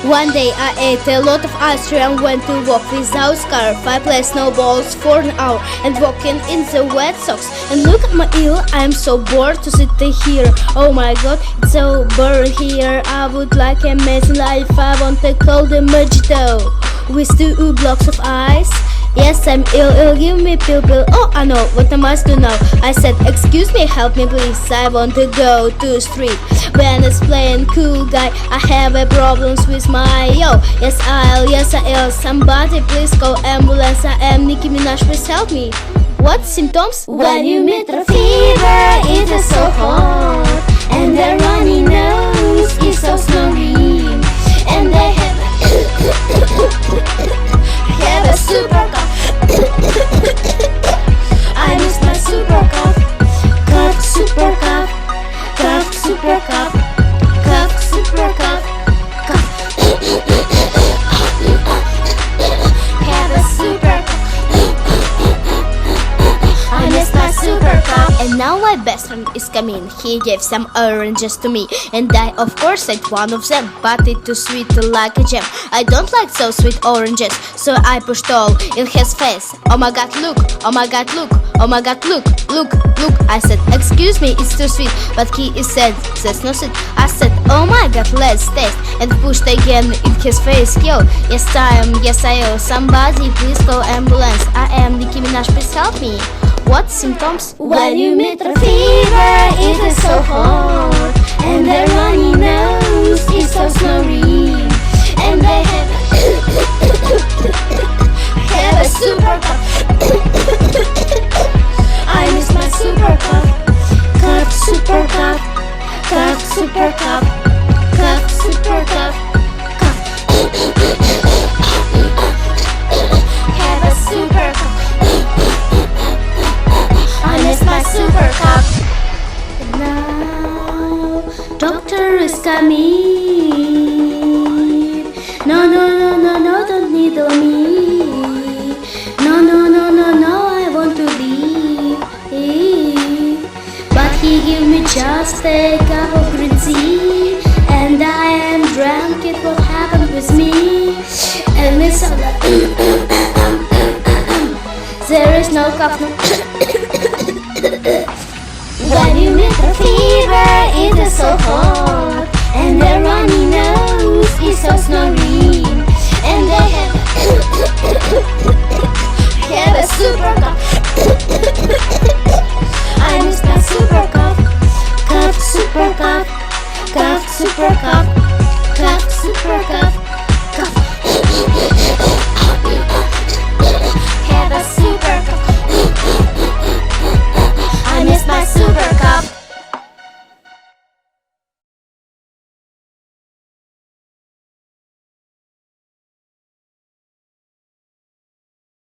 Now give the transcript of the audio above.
One day I ate a lot of ice cream and went to walk without scarf. I played snowballs for an hour and walking in the wet socks. And look at my ear, I am so bored to sit here. Oh my god, it's so boring here. I would like an amazing life. I want to call the mojito with 2 blocks of ice. Yes, I'm ill, give me pill. Oh, I know, what am I to now? I said, excuse me, help me please. I want to go to street. When it's playing cool guy, I have a problems with my yo. Yes, I'll. Somebody please call ambulance. I am Nicki Minaj, please help me. What symptoms? When you meet a fever, it is so hot, and the runny nose is so snowy, and they have a super cough. I miss my super cough. Cough, super cough. Cough, super cough. Cough, super cough. Cough. Have a super cough. I miss my super cough. And now my best friend is coming. He gave some oranges to me, and I of course ate one of them, but it too sweet like a jam. I don't like so sweet oranges, so I pushed all in his face. Oh my god, look! Oh my god, look! Oh my god, look! Look! I said, excuse me, it's too sweet, but he said, that's not sweet. I said, oh my god, let's taste, and pushed again in his face. Yo, yes I am. Somebody please call ambulance. I am Nicki Minaj, please help me. What symptoms? When you meet a fever, it is so hot, and the runny nose is so snowy, and they have a super cough. I miss my super cough. Cough, super cough. Cough, super cough. Cough, super cough. Cough. Have a super cough. I miss my super cough. Now, doctor is coming. No, don't needle me. No, I want to leave. But he give me just a cup of green tea, and I am drunk. It will happen with me, and it's all there is no cough. When you meet a fever, it is so hot, and the runny nose is so snowy, and they have a super